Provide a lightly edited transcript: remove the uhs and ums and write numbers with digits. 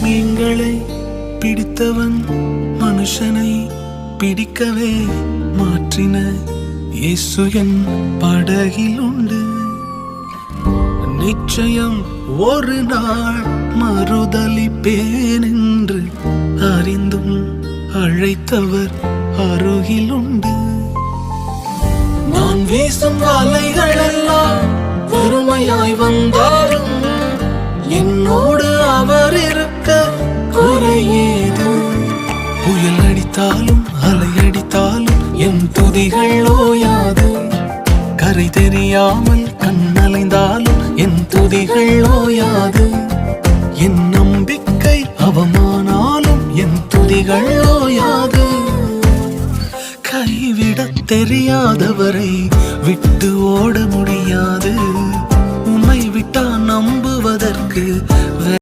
மீன்களை பிடித்தவன் மனுஷனை பிடிக்கவே மாற்றின இயேசு என் படகில் உண்டு. நிச்சயம் ஒரு நாள் மறுதலிப்பேன் என்று அறிந்தும் அழைத்தவர் அருகில் உண்டு. நான் வீசும் வலைகள் எல்லாம் வெறுமையாய் வந்தாலும் என்னோடு அவர் இருக்க குறையேது. புயல் அடித்தாலும் அலை அடித்தாலும் என் துதிகள் ஓயாது. கரை தெரியாமல் கண்ணலைந்தாலும் என் துதிகள் ஓயாது. என் நம்பிக்கை அவமானாலும் என் துதிகள் ஓயாது. கைவிடத் தெரியாதவரை விட்டு ஓட முடியாது. உம்மை விட்டா நம்புவதற்கு